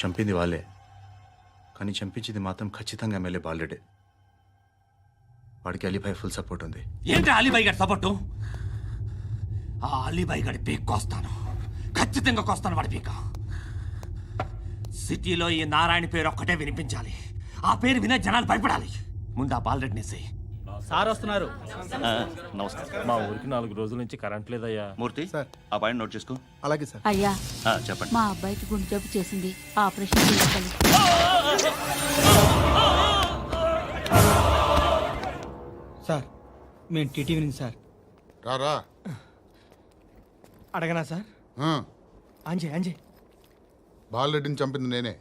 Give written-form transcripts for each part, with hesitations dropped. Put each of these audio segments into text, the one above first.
చంపింది వాళ్ళే, కానీ చంపించింది మాత్రం ఖచ్చితంగా ఎమ్మెల్యే బాలుడే. వాడికి అలీభాయ్ ఫుల్ సపోర్ట్ ఉంది. ఏంటి అలీబాయి గారి సపోర్టు? ఆ అలీబాయి గారి పీక్ కోస్తాను, ఖచ్చితంగా కోస్తాను వాడి పీక. సిటీలో ఈ నారాయణ పేరు ఒక్కటే వినిపించాలి. ఆ పేరు వినే జనాలు భయపడాలి. ముందు ఆ బాలరెడ్డిని సార్ వస్తున్నారు. నమస్కారం. మా ఊరికి 4 రోజుల నుంచి కరెంట్ లేదయ్యా. మూర్తి సార్. ఆ పాయింట్ నోట్ చేసుకో. అలాగే సార్. అయ్యా, చెప్పండి. మా అబ్బాయికి గుండె జబ్బు చేసింది, ఆపరేషన్ చేయాలి. సార్ మేము టీటీవీ నుంచి సార్. రారా. అడగనా సార్? అంజయ్ బాలరెడ్డిని చంపింది నేనే.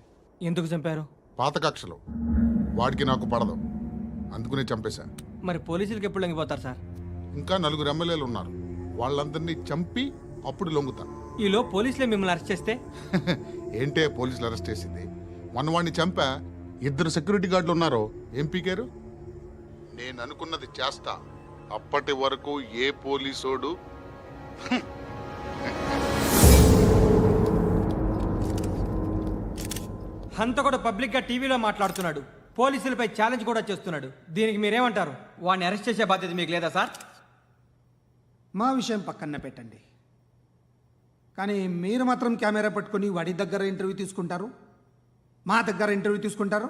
ఎందుకు చంపారు? పాత కక్షలు. వాడికి నాకు పడదు, అందుకునే చంపేశా. మరి పోలీసులకు ఎప్పుడు లొంగిపోతారు సార్? ఇంకా 4 ఎమ్మెల్యేలు ఉన్నారు, వాళ్ళందరినీ చంపి అప్పుడు లొంగుతా. ఈలో పోలీసులే మిమ్మల్ని అరెస్ట్ చేస్తే? ఏంటే పోలీసులు అరెస్ట్ చేసింది? మొన్న వాడిని చంపా, 2 సెక్యూరిటీ గార్డులు ఉన్నారు, ఏం పీకారు? నేను అనుకున్నది చేస్తా. అప్పటి వరకు ఏ పోలీసోడు హంత కూడా పబ్లిక్ గా టీవీలో మాట్లాడుతున్నాడు, పోలీసులపై ఛాలెంజ్ కూడా చేస్తున్నాడు. దీనికి మీరేమంటారు? వాడిని అరెస్ట్ చేసే బాధ్యత మీకు లేదా సార్? మా విషయం పక్కన పెట్టండి, కానీ మీరు మాత్రం కెమెరా పట్టుకొని వాడి దగ్గర ఇంటర్వ్యూ తీసుకుంటారు, మా దగ్గర ఇంటర్వ్యూ తీసుకుంటారు.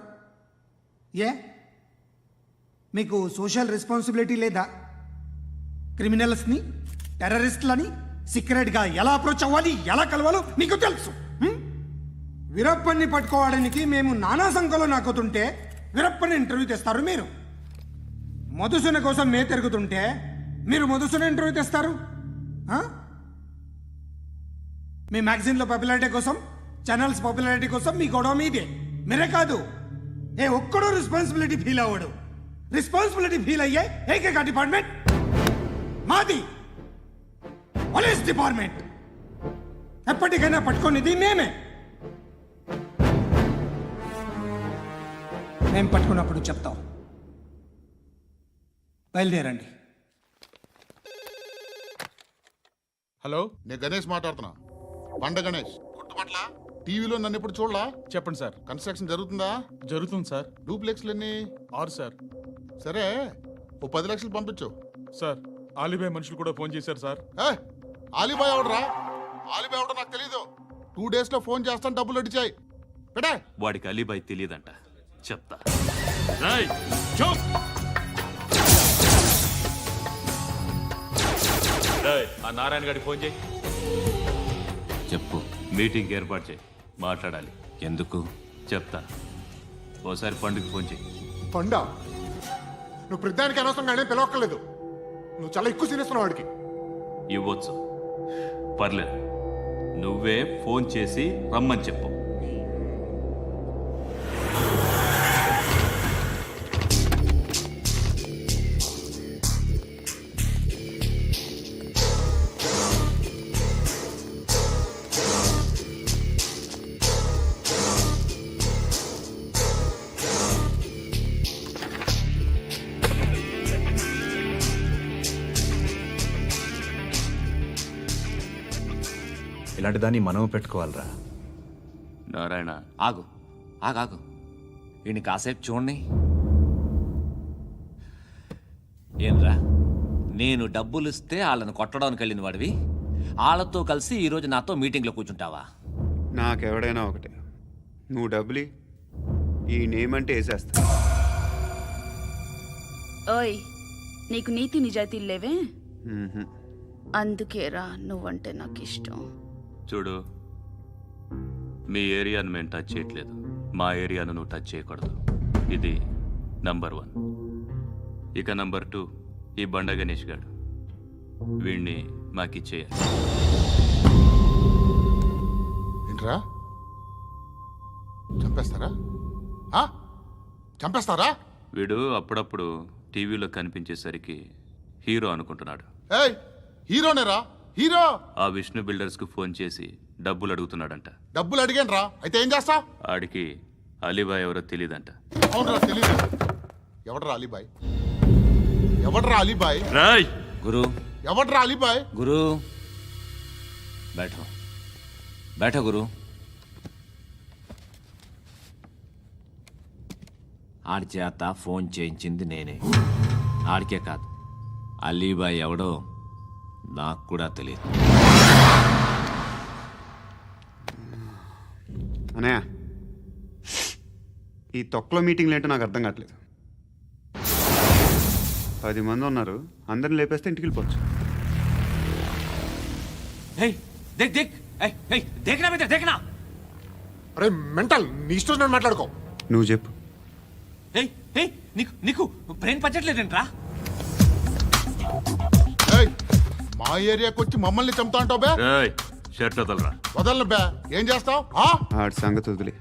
ఏ మీకు సోషల్ రెస్పాన్సిబిలిటీ లేదా? క్రిమినల్స్ని, టెర్రరిస్టులని సీక్రెట్గా ఎలా అప్రోచ్ అవ్వాలి, ఎలా కలవాలో మీకు తెలుసు. వీరప్పన్ని పట్టుకోవడానికి మేము నానా సంఖ్యలో నాకుతుంటే వీరప్పని ఇంటర్వ్యూ తెస్తారు మీరు. మధుసూన కోసం మే తిరుగుతుంటే మీరు మధుసూన ఇంటర్వ్యూ తెస్తారు. మీ మ్యాగజైన్లో పాపులారిటీ కోసం, ఛానల్స్ పాపులారిటీ కోసం మీ గొడవ మీదే. మీరే కాదు, ఏ ఒక్కడో రెస్పాన్సిబిలిటీ ఫీల్ అవ్వడు. రెస్పాన్సిబిలిటీ ఫీల్ అయ్యే ఏకైక డిపార్ట్మెంట్ మాది, పోలీస్ డిపార్ట్మెంట్. ఎప్పటికైనా పట్టుకునేది మేమే. మేము పట్టుకున్నప్పుడు చెప్తాం. బయలుదేరండి. హలో, నేను గణేష్ మాట్లాడుతున్నా. బండ గణేష్ గుర్తుపట్ల? టీవీలో నన్ను ఎప్పుడు చూడలా? చెప్పండి సార్. కన్స్ట్రక్షన్ జరుగుతుందా? జరుగుతుంది సార్. డూప్లెక్స్లు ఎన్ని? 6 సార్. సరే, ఓ 10 లక్షలు పంపించు. సార్, ఆలిబాయ్ మనుషులు కూడా ఫోన్ చేశారు సార్. ఆలిబాయ్ ఎవడరా? ఆలిబాయ్ ఎవడో నాకు తెలీదు. 2 days లో ఫోన్ చేస్తాను, డబ్బులు అడిచాయి పెడే. వాడికి అలీబాయ్ తెలియదంట, చెప్తా. ఆ నారాయణ గారికి ఫోన్ చేయి. చెప్పు. మీటింగ్ ఏర్పాటు చేయి, మాట్లాడాలి. ఎందుకు చెప్తా. ఓసారి పండుగ ఫోన్ చేయి. పండ, నువ్వు ప్రతిదానికి అనవసరంగానే పిలవక్కర్లేదు. నువ్వు చాలా ఎక్కువ సీనిస్తున్నావు వాడికి. ఇవ్వచ్చు, పర్లేదు. నువ్వే ఫోన్ చేసి రమ్మని చెప్పు. ఇలాంటి దాన్ని మనం పెట్టుకోవాలరా. నారాయణ, ఆగు ఆగాగు. ఈయన కాసేపు చూడండి. ఏంరా, నేను డబ్బులు ఇస్తే వాళ్ళని కొట్టడానికి వెళ్ళిన వాడివి, వాళ్ళతో కలిసి ఈరోజు నాతో మీటింగ్లో కూర్చుంటావా? నాకెవడైనా ఒకటే, నువ్వు డబ్బులి, ఈ నేమ్ అంటే వేసేస్తా. ఓయ్, నీకు నీతి నిజాయితీలు లేవే, అందుకేరా నువ్వంటే నాకు ఇష్టం. చూడు, మీ ఏరియాను మేము టచ్ చేయట్లేదు, మా ఏరియాను నువ్వు టచ్ చేయకూడదు. ఇది నంబర్ 1. ఇక నంబర్ 2, ఈ బండ గణేష్ గాడు, వీణ్ణి మాకిచ్చేయాలి. ఏంట్రా, చంపేస్తారా? చంపేస్తారా? వీడు అప్పుడప్పుడు టీవీలో కనిపించేసరికి హీరో అనుకుంటున్నాడు. ఏయ్, హీరోనేరా, హీరో. ఆ విష్ణు బిల్డర్స్కు ఫోన్ చేసి డబ్బులు అడుగుతున్నాడంట. డబ్బులు అడిగాను రా, అయితే ఏం చేస్తా? ఆడికి అలీబాయ్ ఎవరో తెలీదంట. అవునరా, తెలీదు. ఎవడరా అలీబాయ్? ఎవడరా అలీబాయ్? రాయ్ గురు, ఎవడరా అలీబాయ్? గురు बैठो बैठो गुरु. ఆడి చేత ఫోన్ చేయించింది నేనే. ఆడికే కాదు, అలీబాయ్ ఎవడో నాకు కూడా తెలియదు. అనయ్య, ఈ తొక్కలో మీటింగ్లు ఏంటో నాకు అర్థం కావట్లేదు. 10 మంది ఉన్నారు, అందరిని లేపేస్తే ఇంటికి వెళ్ళిపోవచ్చు. హే దేక్ దేక్, దేకనా మీద దేకనా. అరే మెంటల్, నీ ఇష్టం నేను మాట్లాడుకో. నువ్వు చెప్పు. నీకు నీకు బ్రెయిన్ పచ్చట్లేదంట్రా. ఏయ్, మా ఏరియాకి వచ్చి మమ్మల్ని చంపుతా అంటావు బే? ఏయ్, షర్ట్ వదలరా. వదలను బే. ఏం చేస్తావు? ఆడి సంగతి వదిలే,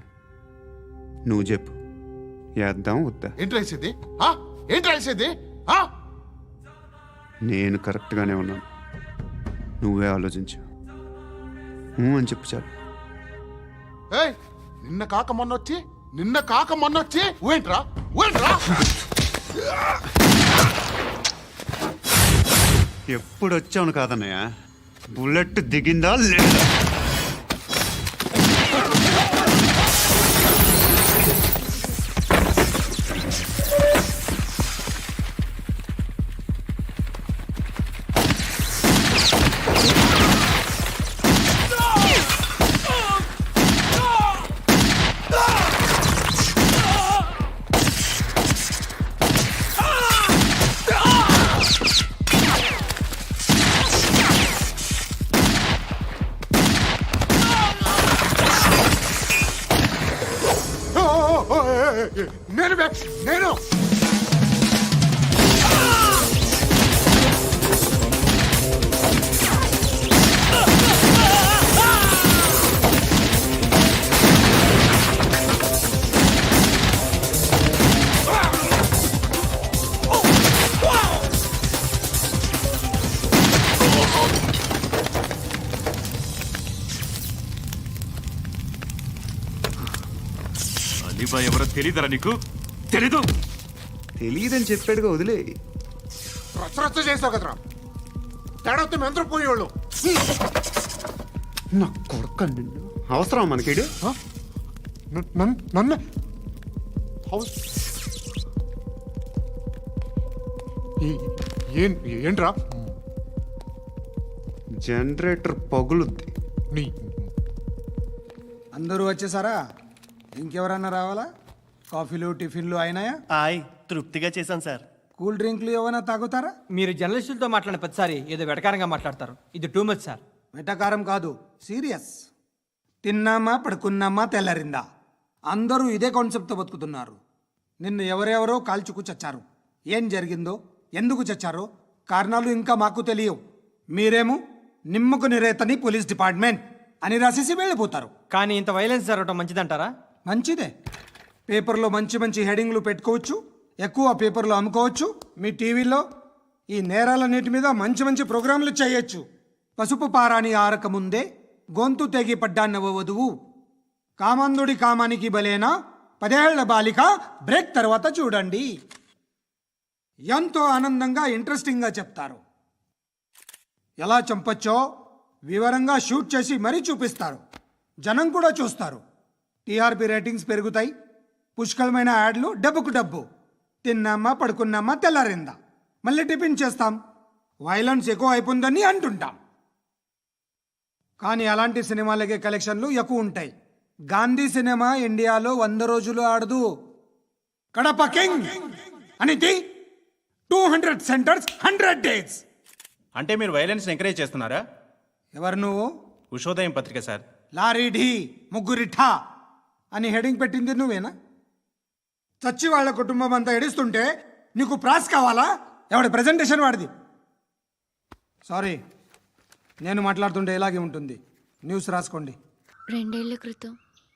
నువ్వు చెప్పు. వేద్దాం వద్దా? ఏంటి రాసేది? ఏంటి రాసేది? నేను కరెక్ట్గానే ఉన్నాను, నువ్వే ఆలోచించు. అని చెప్పు చాలు. ఏయ్, నిన్న కాక మొన్నొచ్చి ఊయంట్రా. ఎప్పుడు వచ్చావును కాదన్నయ్య, బుల్లెట్ దిగిందా లేదా? నేను అలీబాయ్ ఎవరో తెలీదరా నీకు? తెలీదు. తెలియదని చెప్పాడుగా, వదిలే. రచ్చ చేసావు కదరా. తేడా వస్తే మెంతరం పోయేవాళ్ళు. నా కొడుకు నిన్ను అవసరం మనకిడు. నన్ను ఏంట్రా? జనరేటర్ పగులుద్ది. నీ అందరూ వచ్చేసారా? ఇంకెవరన్నా రావాలా? కాఫీలు టిఫిన్లు అయినాయా? తృప్తిగా చేశాను సార్. కూల్ డ్రింక్లు ఏమైనా తాగుతారా? మీరు జర్నలిస్టులతో మాట్లాడిన ప్రతిసారి ఏదో వెటకారంగా మాట్లాడతారు. ఇది టూ మచ్ సార్. వెటకారం కాదు, సీరియస్. తిన్నామా పడుకున్నామా తెల్లరిందా, అందరూ ఇదే కాన్సెప్ట్తో బతుకుతున్నారు. నిన్ను ఎవరెవరో కాల్చుకు చచ్చారు. ఏం జరిగిందో, ఎందుకు చచ్చారో కారణాలు ఇంకా మాకు తెలియవు. మీరేమో నిమ్మకు నిరేతని పోలీస్ డిపార్ట్మెంట్ అని రాసేసి వెళ్ళిపోతారు. కానీ ఇంత వైలెన్స్ జరగటం మంచిదంటారా? మంచిదే. పేపర్లో మంచి మంచి హెడింగ్లు పెట్టుకోవచ్చు, ఎక్కువ పేపర్లు అమ్ముకోవచ్చు. మీ టీవీలో ఈ నేరాలన్నిటి మీద మంచి మంచి ప్రోగ్రాంలు చేయొచ్చు. పసుపు పారాని ఆరక ముందే గొంతు తెగి పడ్డాన్నవ వధువు, కామందుడి కామానికి బలేనా 10 ఏళ్ల బాలిక బ్రేక్ తర్వాత చూడండి. ఎంతో ఆనందంగా ఇంట్రెస్టింగ్గా చెప్తారు. ఎలా చంపచ్చో వివరంగా షూట్ చేసి మరీ చూపిస్తారు. జనం కూడా చూస్తారు. టీఆర్పీ రేటింగ్స్ పెరుగుతాయి. పుష్కలమైన యాడ్లు, డబ్బుకు డబ్బు. తిన్నామా పడుకున్నామా తెల్లారిందా, మళ్ళీ టిఫిన్ చేస్తాం. వైలెన్స్ ఎక్కువ అయిపోయిందని అంటుంటాం. కానీ అలాంటి సినిమాలకే కలెక్షన్లు ఎక్కువ ఉంటాయి. గాంధీ సినిమా ఇండియాలో 100 రోజులు ఆడదు. కడప కింగ్ అనేది 200 సెంటర్స్ 100 డేస్. అంటే మీరు వైలెన్స్ ఎంకరేజ్ చేస్తున్నారా? ఎవరు నువ్వు? ఉషోదయం పత్రిక సార్. లారీ ఢీ ముగ్గురిఠా అని హెడింగ్ పెట్టింది నువ్వేనా? చచ్చి వాళ్ళ కుటుంబం అంతా ఎడుస్తుంటే నీకు ప్రాస్ కావాలా? ఎవడి ప్రెజెంటేషన్ వాడిది. సారీ, నేను మాట్లాడుతుంటే ఇలాగే ఉంటుంది. న్యూస్ రాసుకోండి. 2 ఏళ్ల క్రితం